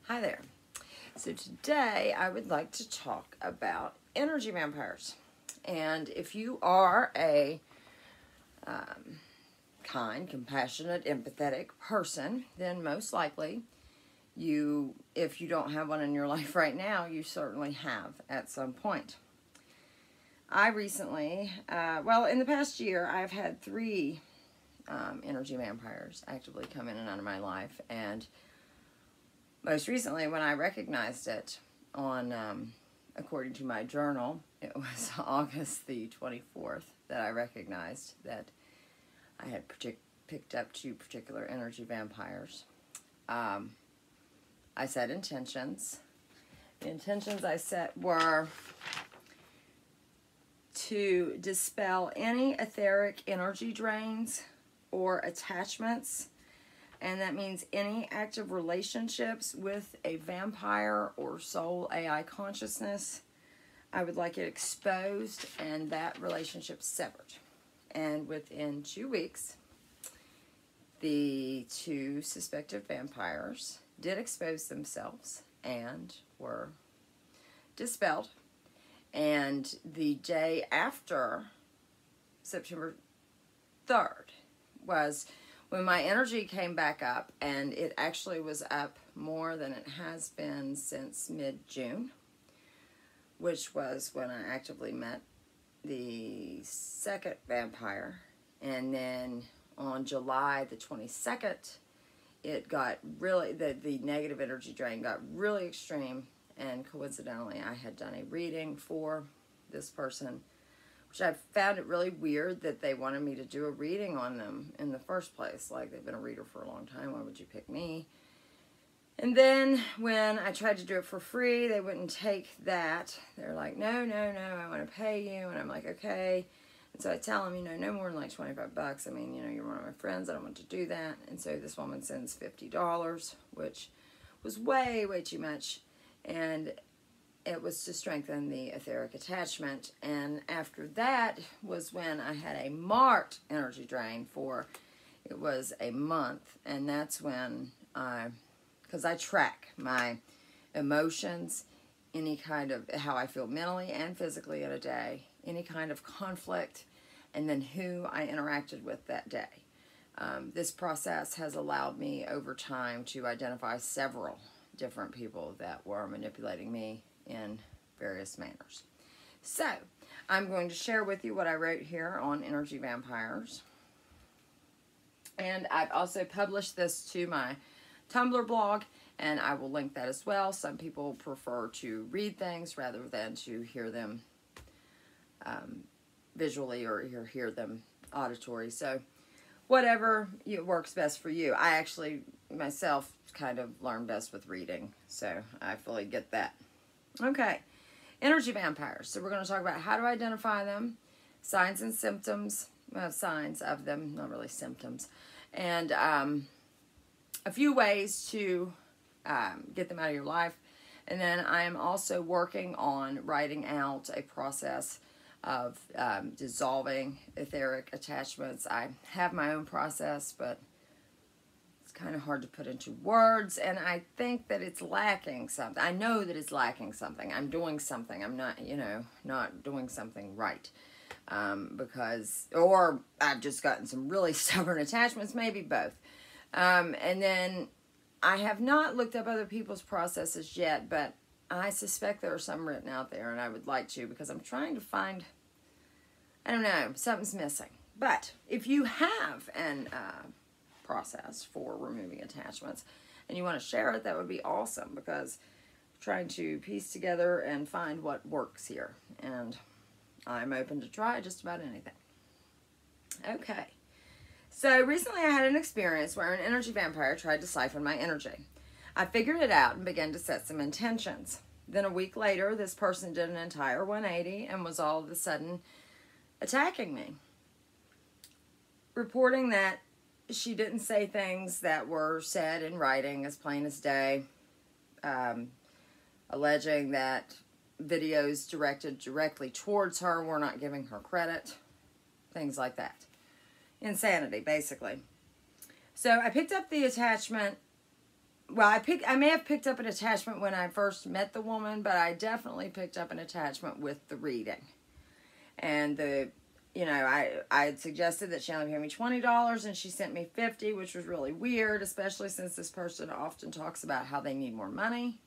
Hi there. So today I would like to talk about energy vampires. And if you are a kind, compassionate, empathetic person, then most likely if you don't have one in your life right now, you certainly have at some point. I recently, in the past year, I've had three energy vampires actively come in and out of my life. And most recently, when I recognized it on, according to my journal, it was August the 24th that I recognized that I had picked up two particular energy vampires. I set intentions. The intentions I set were to dispel any etheric energy drains or attachments, and that means any active relationships with a vampire or soul AI consciousness. I would like it exposed and that relationship severed. And within 2 weeks, the two suspected vampires did expose themselves and were dispelled. And the day after September 3rd was when my energy came back up, and it actually was up more than it has been since mid-June, which was when I actively met the second vampire. And then on July the 22nd, it got really, the negative energy drain got really extreme, and coincidentally I had done a reading for this person, which I found it really weird that they wanted me to do a reading on them in the first place. Like, they've been a reader for a long time, why would you pick me? And then when I tried to do it for free, they wouldn't take that. They're like, no, I want to pay you. And I'm like, okay. And so I tell them, no more than like 25 bucks. I mean, you're one of my friends. I don't want to do that. And so this woman sends $50, which was way, way too much. And it was to strengthen the etheric attachment. And after that was when I had a marked energy drain for, it was a month. And that's when because I track my emotions, any kind of how I feel mentally and physically in a day, any kind of conflict, and then who I interacted with that day. This process has allowed me over time to identify several different people that were manipulating me in various manners. So, I'm going to share with you what I wrote here on energy vampires. And I've also published this to my Tumblr blog, and I will link that as well. Some people prefer to read things rather than to hear them visually or hear them auditory. So whatever works best for you. I actually myself kind of learn best with reading, so I fully get that. Okay, energy vampires. So we're going to talk about how to identify them, signs and symptoms, signs of them, not really symptoms, and a few ways to get them out of your life. And then I am also working on writing out a process of dissolving etheric attachments. I have my own process, but it's kind of hard to put into words, and I think that it's lacking something. I know that it's lacking something. I'm doing something. I'm not, not doing something right. Or I've just gotten some really stubborn attachments, maybe both. And then I have not looked up other people's processes yet, but I suspect there are some written out there, and I would like to, because I'm trying to find, I don't know, something's missing. But if you have an process for removing attachments and you want to share it, that would be awesome, because I'm trying to piece together and find what works here, and I'm open to try just about anything. Okay. So recently I had an experience where an energy vampire tried to siphon my energy. I figured it out and began to set some intentions. Then a week later, this person did an entire 180 and was all of a sudden attacking me, reporting that she didn't say things that were said in writing as plain as day, alleging that videos directed directly towards her were not giving her credit, things like that. Insanity, basically. So I picked up the attachment well, I may have picked up an attachment when I first met the woman, but I definitely picked up an attachment with the reading. And I had suggested that she only paid me $20 and she sent me $50, which was really weird, especially since this person often talks about how they need more money.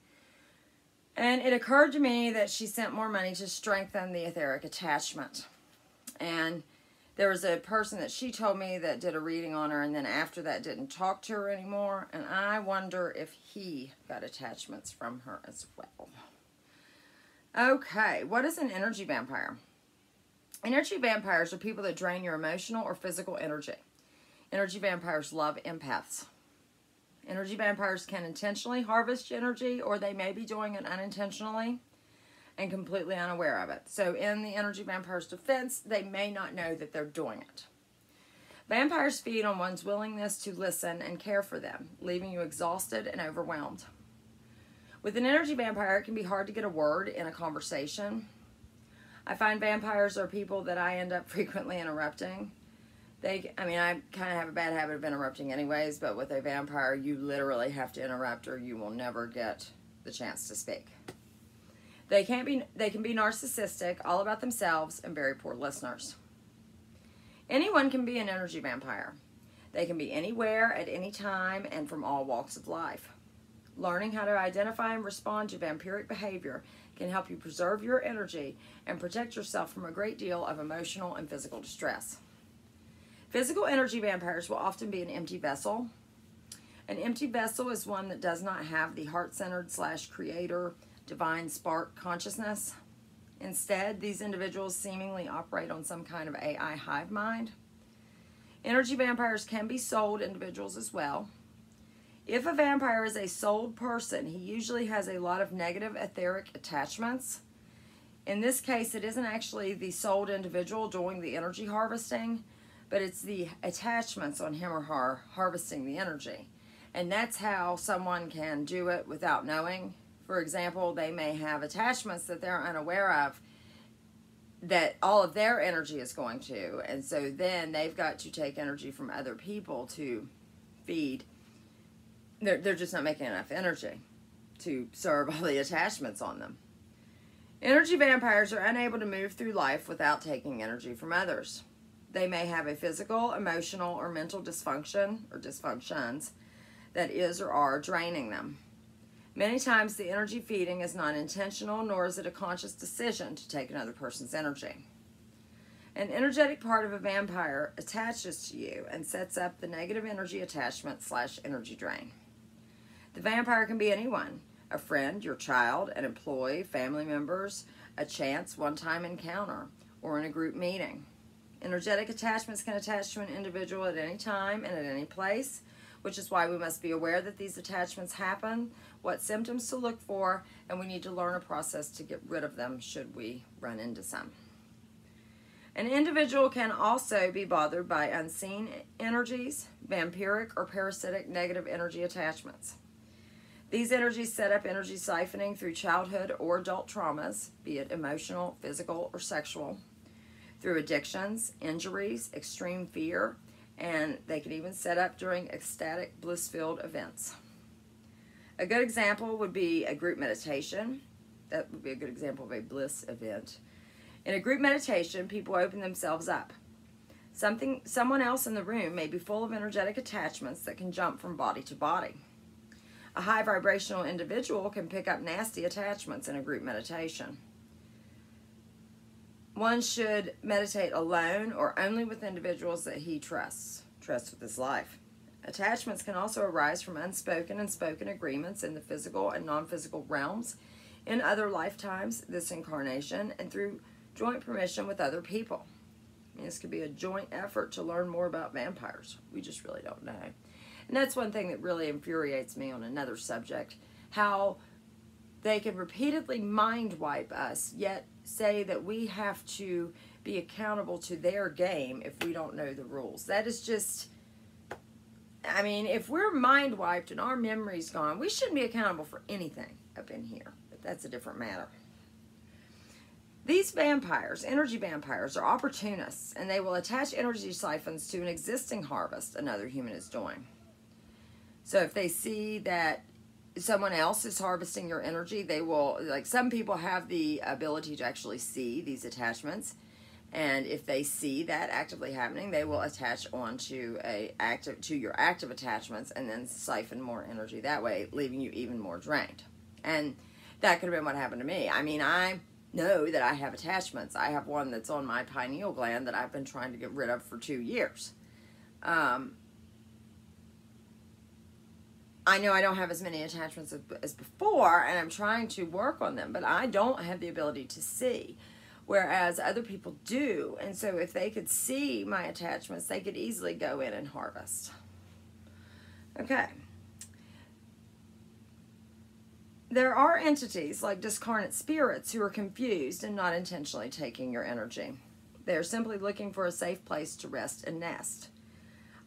And it occurred to me that she sent more money to strengthen the etheric attachment. And there was a person that she told me that did a reading on her, and then after that didn't talk to her anymore. And I wonder if he got attachments from her as well. Okay, what is an energy vampire? Energy vampires are people that drain your emotional or physical energy. Energy vampires love empaths. Energy vampires can intentionally harvest energy, or they may be doing it unintentionally and completely unaware of it. So in the energy vampire's defense, they may not know that they're doing it. Vampires feed on one's willingness to listen and care for them, leaving you exhausted and overwhelmed. With an energy vampire, it can be hard to get a word in a conversation. I find vampires are people that I end up frequently interrupting. I kind of have a bad habit of interrupting anyways, but with a vampire, you literally have to interrupt or you will never get the chance to speak. They can be narcissistic, all about themselves, and very poor listeners. Anyone can be an energy vampire. They can be anywhere, at any time, and from all walks of life. Learning how to identify and respond to vampiric behavior can help you preserve your energy and protect yourself from a great deal of emotional and physical distress. Physical energy vampires will often be an empty vessel. An empty vessel is one that does not have the heart-centered / creator divine spark consciousness. Instead, these individuals seemingly operate on some kind of AI hive mind. Energy vampires can be souled individuals as well. If a vampire is a souled person, he usually has a lot of negative etheric attachments. In this case, it isn't actually the souled individual doing the energy harvesting, but it's the attachments on him or her harvesting the energy. And that's how someone can do it without knowing. For example, they may have attachments that they're unaware of that all of their energy is going to. And so then they've got to take energy from other people to feed. They're just not making enough energy to serve all the attachments on them. Energy vampires are unable to move through life without taking energy from others. They may have a physical, emotional, or mental dysfunction or dysfunctions that is or are draining them. Many times the energy feeding is not intentional, nor is it a conscious decision to take another person's energy. An energetic part of a vampire attaches to you and sets up the negative energy attachment / energy drain. The vampire can be anyone: a friend, your child, an employee, family members, a chance one-time encounter, or in a group meeting. Energetic attachments can attach to an individual at any time and at any place, which is why we must be aware that these attachments happen, what symptoms to look for, and we need to learn a process to get rid of them should we run into some. An individual can also be bothered by unseen energies, vampiric or parasitic negative energy attachments. These energies set up energy siphoning through childhood or adult traumas, be it emotional, physical, or sexual, through addictions, injuries, extreme fear, and they can even set up during ecstatic, bliss-filled events. A good example would be a group meditation. That would be a good example of a bliss event. In a group meditation, people open themselves up. Someone else in the room may be full of energetic attachments that can jump from body to body. A high vibrational individual can pick up nasty attachments in a group meditation. One should meditate alone or only with individuals that he trusts with his life. Attachments can also arise from unspoken and spoken agreements in the physical and non-physical realms, in other lifetimes, this incarnation, and through joint permission with other people. This could be a joint effort to learn more about vampires. We just really don't know. And that's one thing that really infuriates me on another subject, how they can repeatedly mind wipe us, yet say that we have to be accountable to their game if we don't know the rules. That is just, I mean, if we're mind wiped and our memory's gone, we shouldn't be accountable for anything up in here. But that's a different matter. These vampires, energy vampires, are opportunists, and they will attach energy siphons to an existing harvest another human is doing. So if they see that someone else is harvesting your energy, they will, like, some people have the ability to actually see these attachments, and if they see that actively happening, they will attach onto your active attachments and then siphon more energy that way, leaving you even more drained. And that could have been what happened to me. I mean, I know that I have attachments. I have one that's on my pineal gland that I've been trying to get rid of for 2 years. I know I don't have as many attachments as before, and I'm trying to work on them, but I don't have the ability to see, whereas other people do. And so if they could see my attachments, they could easily go in and harvest. Okay. There are entities like discarnate spirits who are confused and not intentionally taking your energy. They are simply looking for a safe place to rest and nest.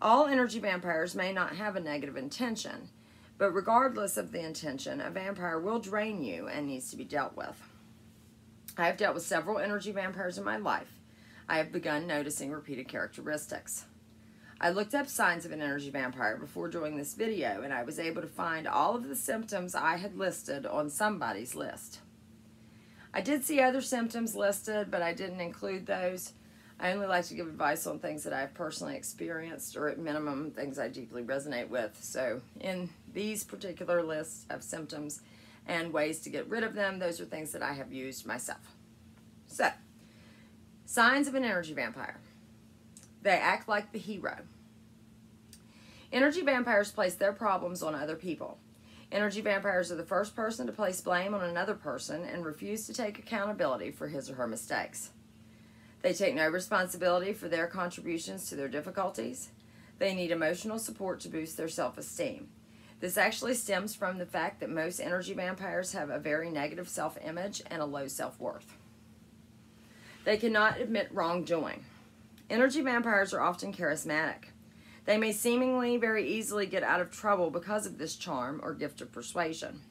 All energy vampires may not have a negative intention, but regardless of the intention, a vampire will drain you and needs to be dealt with. I have dealt with several energy vampires in my life. I have begun noticing repeated characteristics. I looked up signs of an energy vampire before doing this video, and I was able to find all of the symptoms I had listed on somebody's list. I did see other symptoms listed, but I didn't include those. I only like to give advice on things that I've personally experienced, or at minimum, things I deeply resonate with. So in these particular lists of symptoms and ways to get rid of them, those are things that I have used myself. So, signs of an energy vampire. They act like the hero. Energy vampires place their problems on other people. Energy vampires are the first person to place blame on another person and refuse to take accountability for his or her mistakes. They take no responsibility for their contributions to their difficulties. They need emotional support to boost their self-esteem. This actually stems from the fact that most energy vampires have a very negative self-image and a low self-worth. They cannot admit wrongdoing. Energy vampires are often charismatic. They may seemingly very easily get out of trouble because of this charm or gift of persuasion.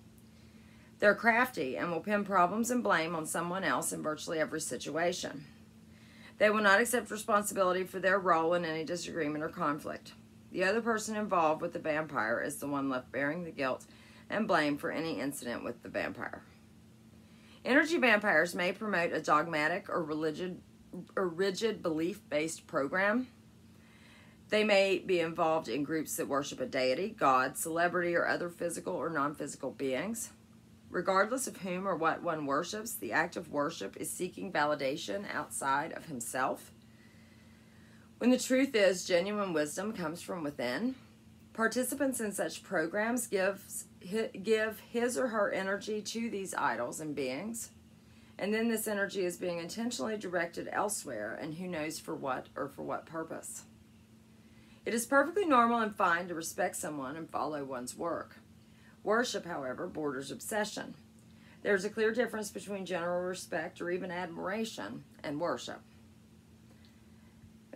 They're crafty and will pin problems and blame on someone else in virtually every situation. They will not accept responsibility for their role in any disagreement or conflict. The other person involved with the vampire is the one left bearing the guilt and blame for any incident with the vampire. Energy vampires may promote a dogmatic or rigid belief-based program. They may be involved in groups that worship a deity, god, celebrity, or other physical or non-physical beings. Regardless of whom or what one worships, the act of worship is seeking validation outside of himself. When the truth is, genuine wisdom comes from within. Participants in such programs give his or her energy to these idols and beings, and then this energy is being intentionally directed elsewhere, and who knows for what or for what purpose. It is perfectly normal and fine to respect someone and follow one's work. Worship, however, borders obsession. There is a clear difference between general respect or even admiration and worship.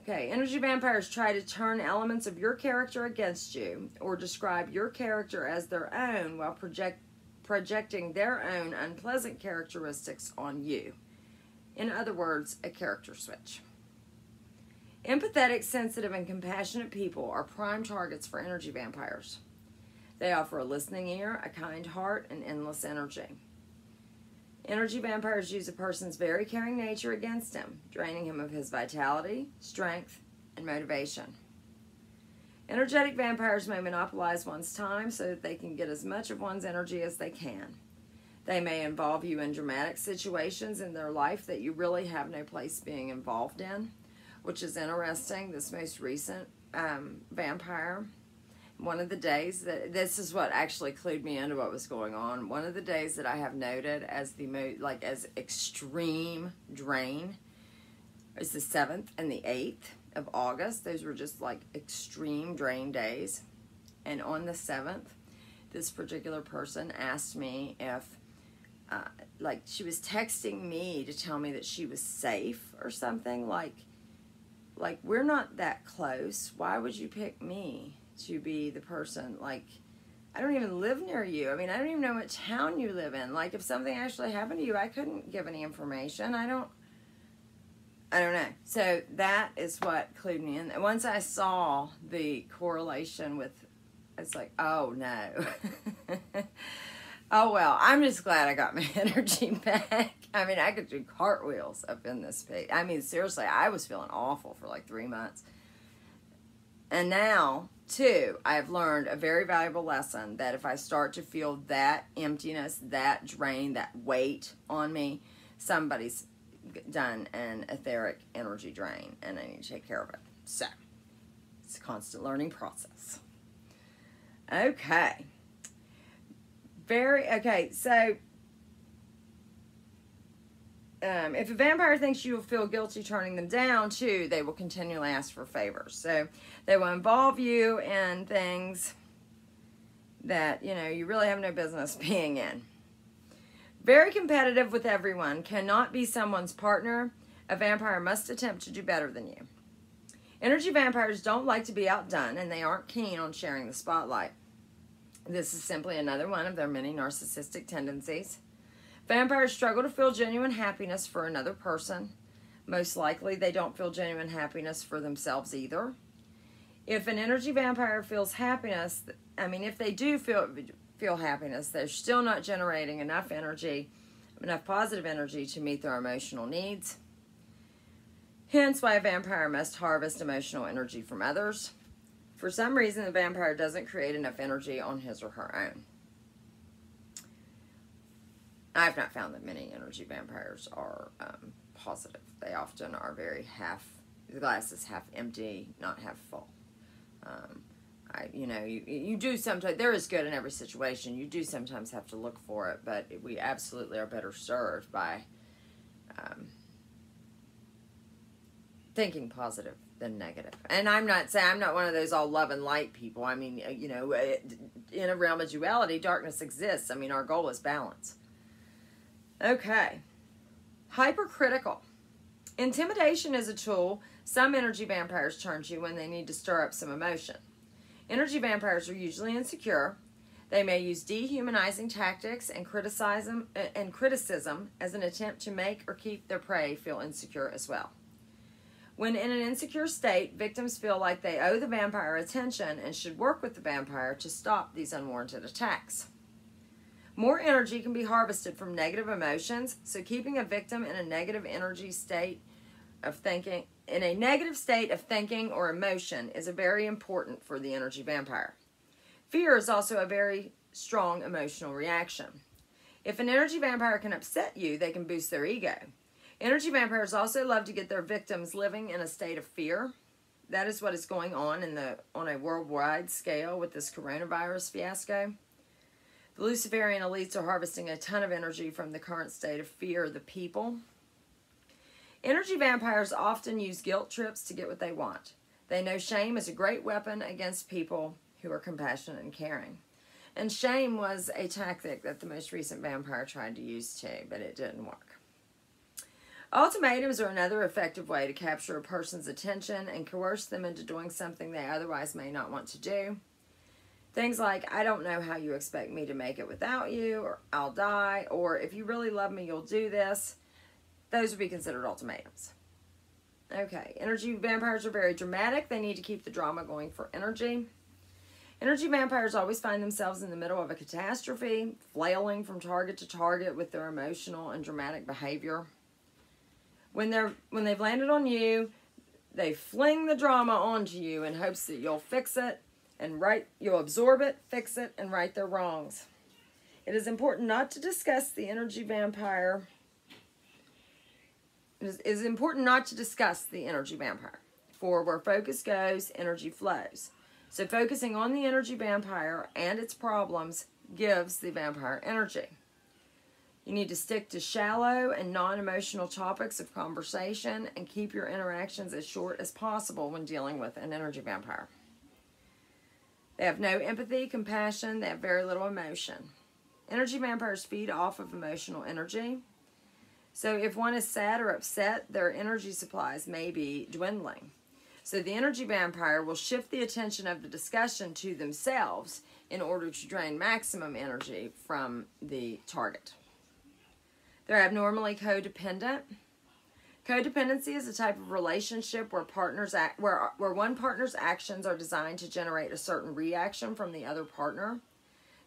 Okay, energy vampires try to turn elements of your character against you or describe your character as their own while projecting their own unpleasant characteristics on you. In other words, a character switch. Empathetic, sensitive, and compassionate people are prime targets for energy vampires. They offer a listening ear, a kind heart, and endless energy. Energy vampires use a person's very caring nature against him, draining him of his vitality, strength, and motivation. Energetic vampires may monopolize one's time so that they can get as much of one's energy as they can. They may involve you in dramatic situations in their life that you really have no place being involved in, which is interesting. This most recent vampire, one of the days that, this is what actually clued me into what was going on. One of the days that I have noted as as extreme drain is the 7th and the 8th of August. Those were just like extreme drain days. And on the 7th, this particular person asked me if, she was texting me to tell me that she was safe or something. Like, we're not that close. Why would you pick me to be the person? Like, I don't even live near you. I mean, I don't even know what town you live in. Like, if something actually happened to you, I couldn't give any information. I don't know. So that is what clued me in. Once I saw the correlation with, it's like, oh no. Oh, well, I'm just glad I got my energy back. I mean, I could do cartwheels up in this page. I mean, seriously, I was feeling awful for like 3 months. And now, too, I've learned a very valuable lesson that if I start to feel that emptiness, that drain, that weight on me, somebody's done an etheric energy drain, and I need to take care of it. So, it's a constant learning process. Okay. Okay, so if a vampire thinks you will feel guilty turning them down, too, they will continually ask for favors. So they will involve you in things that, you know, you really have no business being in. Very competitive with everyone, cannot be someone's partner. A vampire must attempt to do better than you. Energy vampires don't like to be outdone, and they aren't keen on sharing the spotlight. This is simply another one of their many narcissistic tendencies. Vampires struggle to feel genuine happiness for another person. Most likely, they don't feel genuine happiness for themselves either. If an energy vampire feels happiness, if they do feel happiness, they're still not generating enough energy, enough positive energy to meet their emotional needs. Hence why a vampire must harvest emotional energy from others. For some reason, the vampire doesn't create enough energy on his or her own. I've not found that many energy vampires are positive. They often are very the glass is half empty, not half full. You do sometimes, there is good in every situation. You do sometimes have to look for it, but we absolutely are better served by thinking positive than negative. And I'm not one of those all love and light people. I mean, in a realm of duality, darkness exists. I mean, our goal is balance. Okay. Hypercritical. Intimidation is a tool some energy vampires turn to when they need to stir up some emotion. Energy vampires are usually insecure. They may use dehumanizing tactics and criticism as an attempt to make or keep their prey feel insecure as well. When in an insecure state, victims feel like they owe the vampire attention and should work with the vampire to stop these unwarranted attacks. More energy can be harvested from negative emotions, so keeping a victim in a negative state of thinking or emotion is very important for the energy vampire. Fear is also a very strong emotional reaction. If an energy vampire can upset you, they can boost their ego. Energy vampires also love to get their victims living in a state of fear. That is what is going on on a worldwide scale with this coronavirus fiasco. The Luciferian elites are harvesting a ton of energy from the current state of fear of the people. Energy vampires often use guilt trips to get what they want. They know shame is a great weapon against people who are compassionate and caring. And shame was a tactic that the most recent vampire tried to use too, but it didn't work. Ultimatums are another effective way to capture a person's attention and coerce them into doing something they otherwise may not want to do. Things like, I don't know how you expect me to make it without you, or I'll die, or if you really love me, you'll do this. Those would be considered ultimatums. Okay, energy vampires are very dramatic. They need to keep the drama going for energy. Energy vampires always find themselves in the middle of a catastrophe, flailing from target to target with their emotional and dramatic behavior. When they've landed on you, they fling the drama onto you in hopes that you'll fix it and you'll absorb it, fix it, and right their wrongs. It is important not to discuss the energy vampire. It is important not to discuss the energy vampire, for where focus goes, energy flows. So focusing on the energy vampire and its problems gives the vampire energy. You need to stick to shallow and non-emotional topics of conversation and keep your interactions as short as possible when dealing with an energy vampire. They have no empathy, compassion. They have very little emotion. Energy vampires feed off of emotional energy. So if one is sad or upset, their energy supplies may be dwindling. So the energy vampire will shift the attention of the discussion to themselves in order to drain maximum energy from the target. They're abnormally codependent. Codependency is a type of relationship where one partner's actions are designed to generate a certain reaction from the other partner.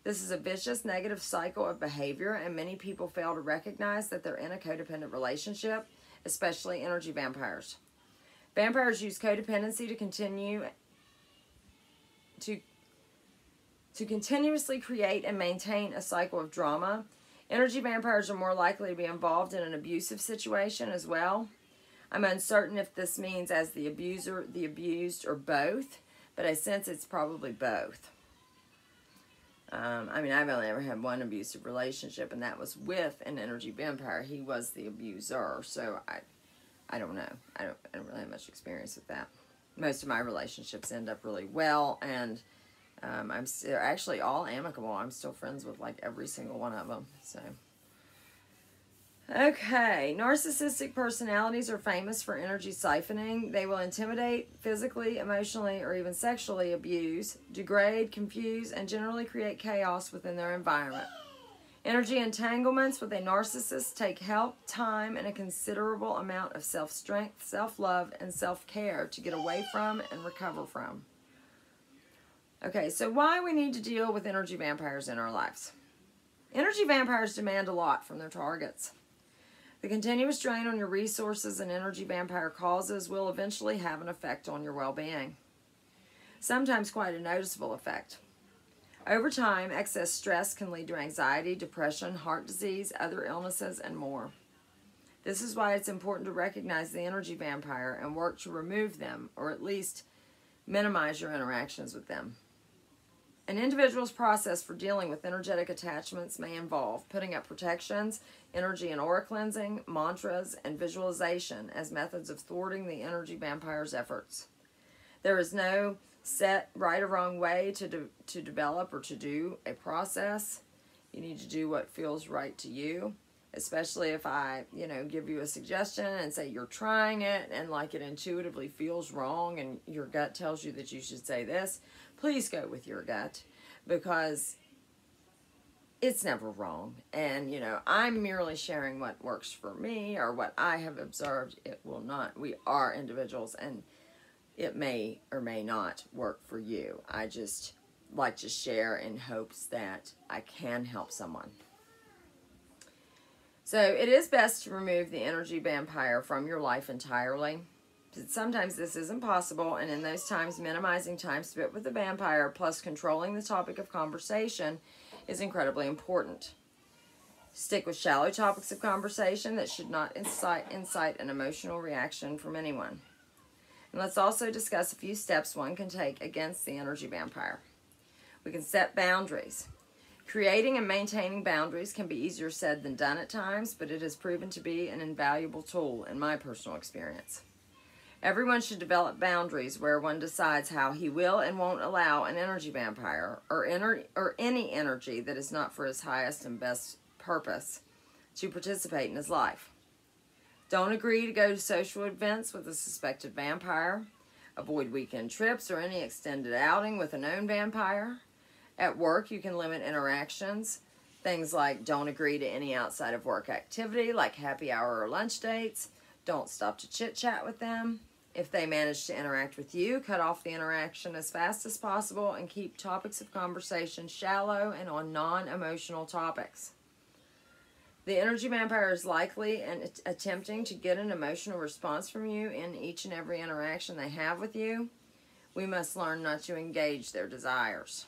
This is a vicious negative cycle of behavior, and many people fail to recognize that they're in a codependent relationship, especially energy vampires. Vampires use codependency to continuously create and maintain a cycle of drama. Energy vampires are more likely to be involved in an abusive situation as well. I'm uncertain if this means as the abuser, the abused, or both, but I sense it's probably both. I mean, I've only ever had one abusive relationship, and that was with an energy vampire. He was the abuser, so I don't know. I don't really have much experience with that. Most of my relationships end up really well, and they're actually all amicable. I'm still friends with like every single one of them. So, okay, narcissistic personalities are famous for energy siphoning. They will intimidate, physically, emotionally, or even sexually abuse, degrade, confuse, and generally create chaos within their environment. Energy entanglements with a narcissist take help, time, and a considerable amount of self-strength, self-love, and self-care to get away from and recover from. Okay, so why we need to deal with energy vampires in our lives. Energy vampires demand a lot from their targets. The continuous drain on your resources an energy vampire causes will eventually have an effect on your well-being. Sometimes quite a noticeable effect. Over time, excess stress can lead to anxiety, depression, heart disease, other illnesses, and more. This is why it's important to recognize the energy vampire and work to remove them, or at least minimize your interactions with them. An individual's process for dealing with energetic attachments may involve putting up protections, energy and aura cleansing, mantras, and visualization as methods of thwarting the energy vampire's efforts. There is no set right or wrong way to develop or to do a process. You need to do what feels right to you, especially if I, give you a suggestion and say you're trying it and like it intuitively feels wrong and your gut tells you that you should say this. Please go with your gut, because it's never wrong. And, I'm merely sharing what works for me or what I have observed. It will not. We are individuals, and it may or may not work for you. I just like to share in hopes that I can help someone. So it is best to remove the energy vampire from your life entirely. Sometimes this isn't possible, and in those times, minimizing time spent with the vampire plus controlling the topic of conversation is incredibly important. Stick with shallow topics of conversation that should not incite an emotional reaction from anyone. And let's also discuss a few steps one can take against the energy vampire. We can set boundaries. Creating and maintaining boundaries can be easier said than done at times, but it has proven to be an invaluable tool in my personal experience. Everyone should develop boundaries where one decides how he will and won't allow an energy vampire or any energy that is not for his highest and best purpose to participate in his life. Don't agree to go to social events with a suspected vampire. Avoid weekend trips or any extended outing with a known vampire. At work, you can limit interactions. Things like don't agree to any outside of work activity like happy hour or lunch dates. Don't stop to chit-chat with them. If they manage to interact with you, cut off the interaction as fast as possible and keep topics of conversation shallow and on non-emotional topics. The energy vampire is likely and attempting to get an emotional response from you in each and every interaction they have with you. We must learn not to engage their desires.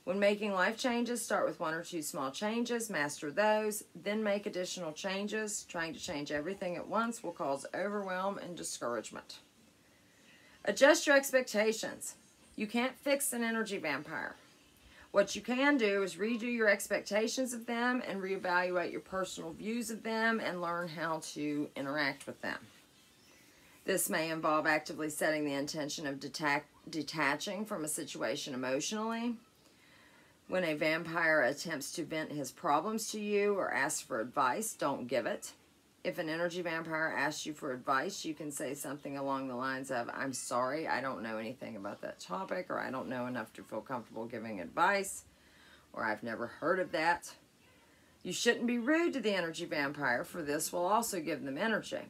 When making life changes, start with 1 or 2 small changes, master those, then make additional changes. Trying to change everything at once will cause overwhelm and discouragement. Adjust your expectations. You can't fix an energy vampire. What you can do is redo your expectations of them and reevaluate your personal views of them and learn how to interact with them. This may involve actively setting the intention of detaching from a situation emotionally. When a vampire attempts to vent his problems to you or asks for advice, don't give it. If an energy vampire asks you for advice, you can say something along the lines of, I'm sorry, I don't know anything about that topic, or I don't know enough to feel comfortable giving advice, or I've never heard of that. You shouldn't be rude to the energy vampire, for this will also give them energy.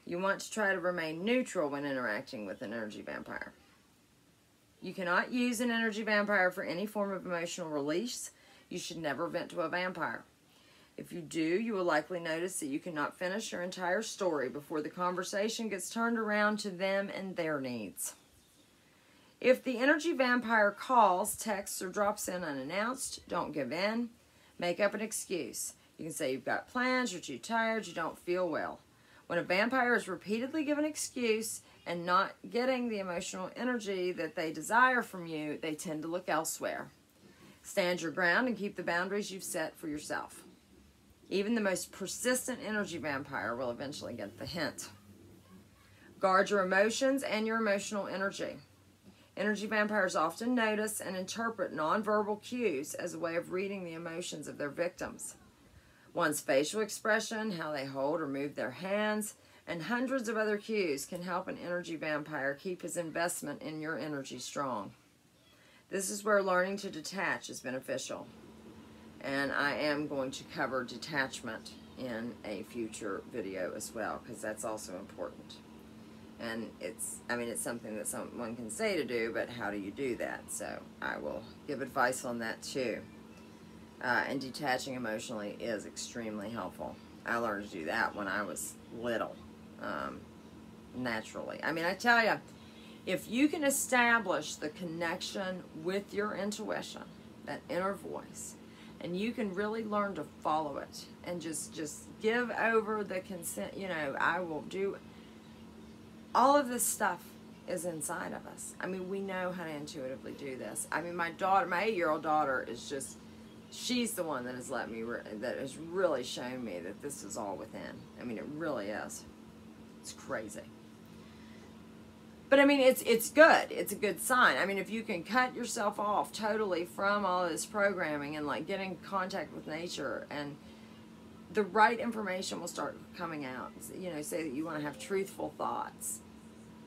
You want to try to remain neutral when interacting with an energy vampire. You cannot use an energy vampire for any form of emotional release. You should never vent to a vampire. If you do, you will likely notice that you cannot finish your entire story before the conversation gets turned around to them and their needs. If the energy vampire calls, texts, or drops in unannounced, don't give in. Make up an excuse. You can say you've got plans, you're too tired, you don't feel well. When a vampire is repeatedly given an excuse and not getting the emotional energy that they desire from you, they tend to look elsewhere. Stand your ground and keep the boundaries you've set for yourself. Even the most persistent energy vampire will eventually get the hint. Guard your emotions and your emotional energy. Energy vampires often notice and interpret nonverbal cues as a way of reading the emotions of their victims. One's facial expression, how they hold or move their hands, and hundreds of other cues can help an energy vampire keep his investment in your energy strong. This is where learning to detach is beneficial. And I am going to cover detachment in a future video as well, because that's also important. And it's something that someone can say to do, but how do you do that? So I will give advice on that too. And detaching emotionally is extremely helpful. I learned to do that when I was little, naturally. I mean, I tell you, if you can establish the connection with your intuition, that inner voice, and you can really learn to follow it and just give over the consent, I will do. All of this stuff is inside of us. I mean, we know how to intuitively do this. I mean, my 8-year-old daughter is just, she's the one that has that has really shown me that this is all within. I mean, it really is. It's crazy. But I mean, it's good. It's a good sign. I mean, if you can cut yourself off totally from all of this programming and like get in contact with nature, and the right information will start coming out. Say that you want to have truthful thoughts.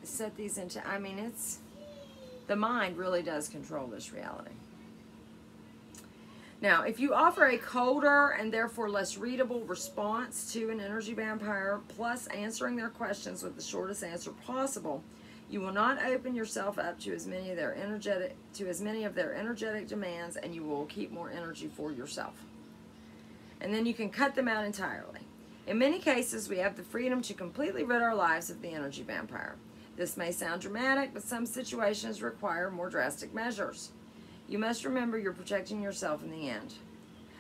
Set these into, I mean, the mind really does control this reality. Now, if you offer a colder and therefore less readable response to an energy vampire, plus answering their questions with the shortest answer possible, you will not open yourself up to as many of their energetic demands, and you will keep more energy for yourself. And then you can cut them out entirely. In many cases, we have the freedom to completely rid our lives of the energy vampire. This may sound dramatic, but some situations require more drastic measures. You must remember you're protecting yourself in the end.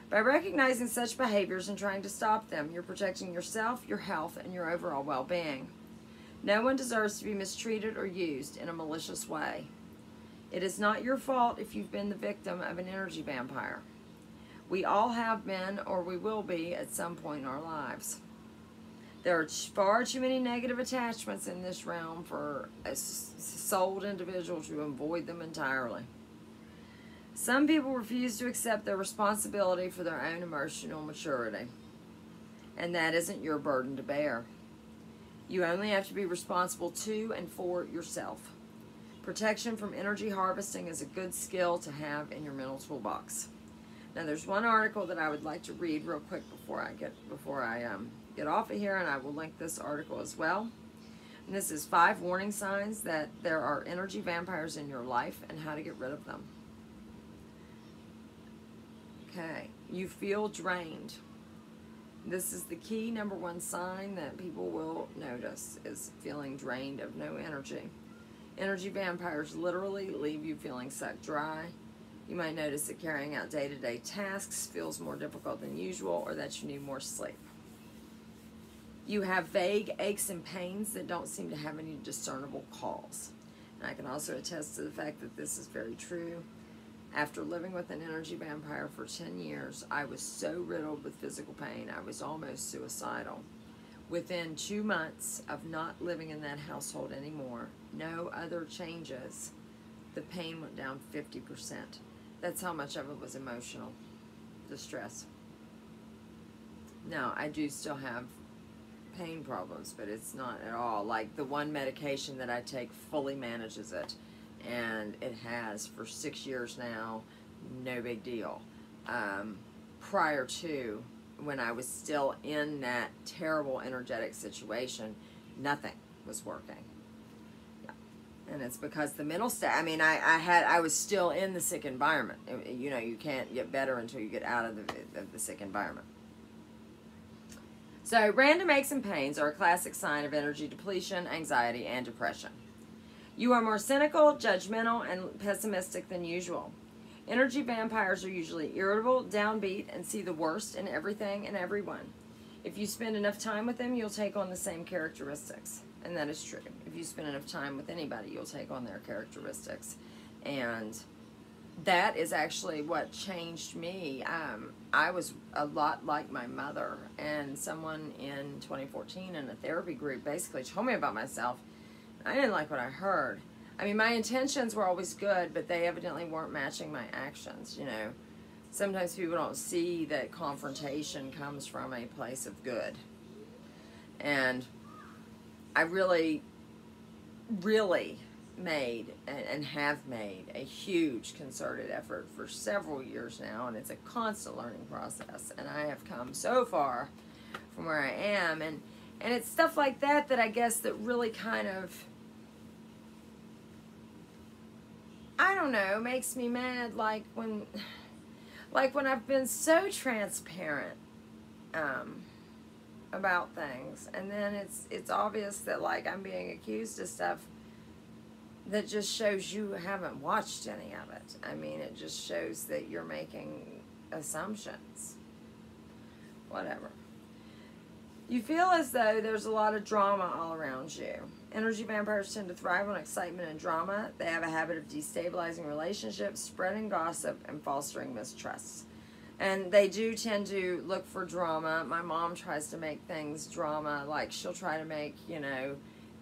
By recognizing such behaviors and trying to stop them, you're protecting yourself, your health, and your overall well-being. No one deserves to be mistreated or used in a malicious way. It is not your fault if you've been the victim of an energy vampire. We all have been, or we will be at some point in our lives. There are far too many negative attachments in this realm for a souled individual to avoid them entirely. Some people refuse to accept their responsibility for their own emotional maturity, and that isn't your burden to bear. You only have to be responsible to and for yourself. Protection from energy harvesting is a good skill to have in your mental toolbox. Now, there's one article that I would like to read real quick before I get off of here, and I will link this article as well. And this is 5 warning signs that there are energy vampires in your life and how to get rid of them. Okay, you feel drained. This is the key number 1 sign that people will notice, is feeling drained of no energy. Energy vampires literally leave you feeling sucked dry. You might notice that carrying out day-to-day tasks feels more difficult than usual, or that you need more sleep. You have vague aches and pains that don't seem to have any discernible cause. And I can also attest to the fact that this is very true. After living with an energy vampire for 10 years, I was so riddled with physical pain, I was almost suicidal. Within 2 months of not living in that household anymore, no other changes, the pain went down 50%. That's how much of it was emotional distress. Now, I do still have pain problems, but it's not at all like the one medication that I take fully manages it. And it has for 6 years now, no big deal. Prior to, when I was still in that terrible energetic situation, nothing was working. Yeah. And it's because the mental state, I mean, I was still in the sick environment. You know, you can't get better until you get out of the sick environment. So random aches and pains are a classic sign of energy depletion, anxiety, and depression. You are more cynical, judgmental, and pessimistic than usual. Energy vampires are usually irritable, downbeat, and see the worst in everything and everyone. If you spend enough time with them, you'll take on the same characteristics. And that is true. If you spend enough time with anybody, you'll take on their characteristics. And that is actually what changed me. I was a lot like my mother, and someone in 2014 in a therapy group basically told me about myself. I didn't like what I heard. I mean, my intentions were always good, but they evidently weren't matching my actions, you know. Sometimes people don't see that confrontation comes from a place of good. And I really, really made and have made a huge concerted effort for several years now, and it's a constant learning process, and I have come so far from where I am, and it's stuff like that I guess that really kind of, I don't know, makes me mad, like when I've been so transparent about things, and then it's obvious that, like, I'm being accused of stuff that just shows you haven't watched any of it. I mean, it just shows that you're making assumptions. Whatever. You feel as though there's a lot of drama all around you. Energy vampires tend to thrive on excitement and drama. They have a habit of destabilizing relationships, spreading gossip, and fostering mistrust. And they do tend to look for drama. My mom tries to make things drama. Like, she'll try to make, you know,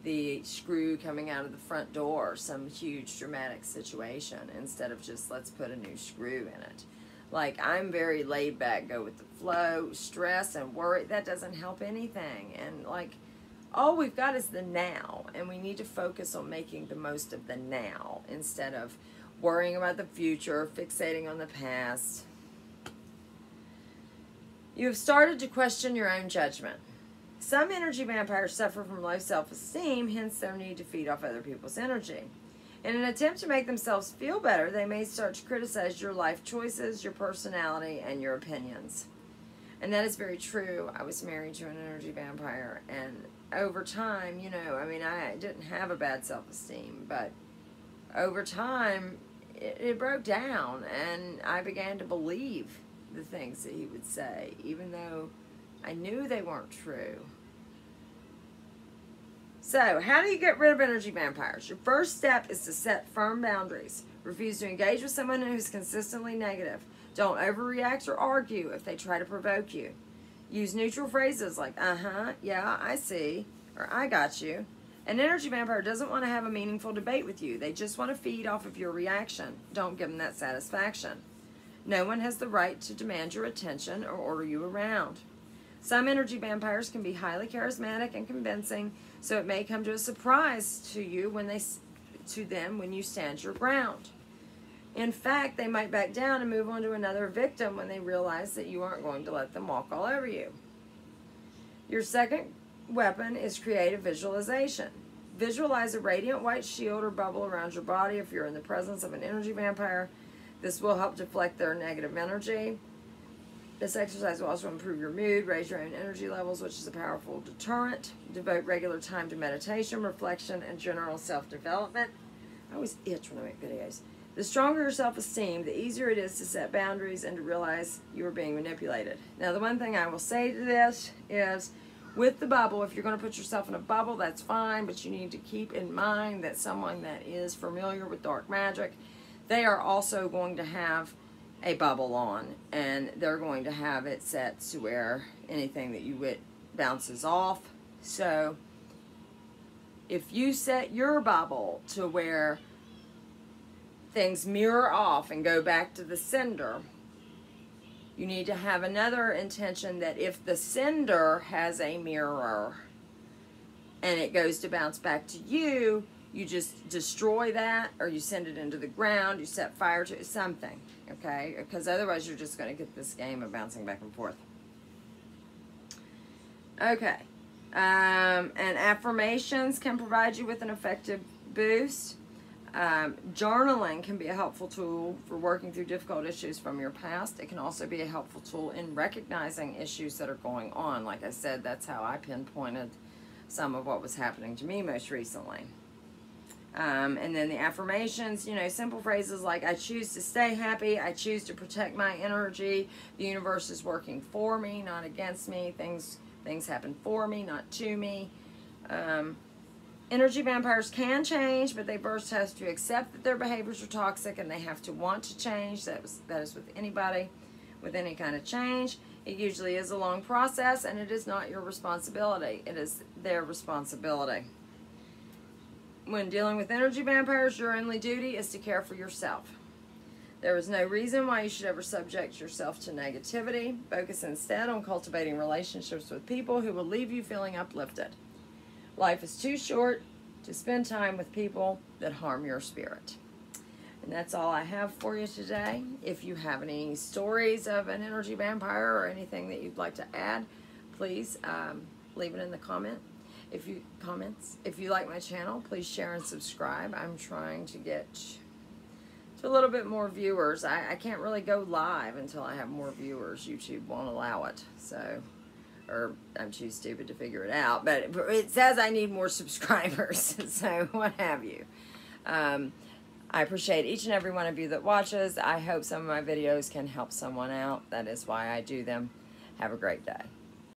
the screw coming out of the front door some huge dramatic situation instead of just let's put a new screw in it. Like, I'm very laid back, go with the flow. Stress and worry, that doesn't help anything. And, like, all we've got is the now, and we need to focus on making the most of the now instead of worrying about the future, fixating on the past. You have started to question your own judgment. Some energy vampires suffer from low self-esteem, hence their need to feed off other people's energy. In an attempt to make themselves feel better, they may start to criticize your life choices, your personality, and your opinions. And that is very true. I was married to an energy vampire, and over time, you know, I mean, I didn't have a bad self-esteem, but over time, it broke down, and I began to believe the things that he would say, even though I knew they weren't true. So, how do you get rid of energy vampires? Your first step is to set firm boundaries. Refuse to engage with someone who's consistently negative. Don't overreact or argue if they try to provoke you. Use neutral phrases like, uh-huh, yeah, I see, or I got you. An energy vampire doesn't want to have a meaningful debate with you. They just want to feed off of your reaction. Don't give them that satisfaction. No one has the right to demand your attention or order you around. Some energy vampires can be highly charismatic and convincing, so it may come to a surprise to you when you stand your ground. In fact, they might back down and move on to another victim when they realize that you aren't going to let them walk all over you. Your second weapon is creative visualization. Visualize a radiant white shield or bubble around your body if you're in the presence of an energy vampire. This will help deflect their negative energy. This exercise will also improve your mood, raise your own energy levels, which is a powerful deterrent. Devote regular time to meditation, reflection, and general self-development. I always itch when I make videos. The stronger your self-esteem, the easier it is to set boundaries and to realize you are being manipulated. Now, the one thing I will say to this is, with the bubble, if you're going to put yourself in a bubble, that's fine, but you need to keep in mind that someone that is familiar with dark magic, they are also going to have a bubble on, and they're going to have it set to where anything that you hit bounces off. So if you set your bubble to where things mirror off and go back to the sender, you need to have another intention that if the sender has a mirror and it goes to bounce back to you, you just destroy that, or you send it into the ground, you set fire to something, okay? Because otherwise you're just going to get this game of bouncing back and forth. Okay. And affirmations can provide you with an effective boost. Journaling can be a helpful tool for working through difficult issues from your past. It can also be a helpful tool in recognizing issues that are going on. Like I said, that's how I pinpointed some of what was happening to me most recently. And then the affirmations, you know, simple phrases like, I choose to stay happy, I choose to protect my energy, the universe is working for me, not against me, things happen for me, not to me. Energy vampires can change, but they first have to accept that their behaviors are toxic and they have to want to change. That is with anybody with any kind of change. It usually is a long process, and it is not your responsibility. It is their responsibility. When dealing with energy vampires, your only duty is to care for yourself. There is no reason why you should ever subject yourself to negativity. Focus instead on cultivating relationships with people who will leave you feeling uplifted. Life is too short to spend time with people that harm your spirit. And that's all I have for you today. If you have any stories of an energy vampire or anything that you'd like to add, please leave it in the comments. If you like my channel, please share and subscribe. I'm trying to get to a little bit more viewers. I can't really go live until I have more viewers. YouTube won't allow it. So, or I'm too stupid to figure it out. But it says I need more subscribers. So what have you. I appreciate each and every one of you that watches. I hope some of my videos can help someone out. That is why I do them. Have a great day.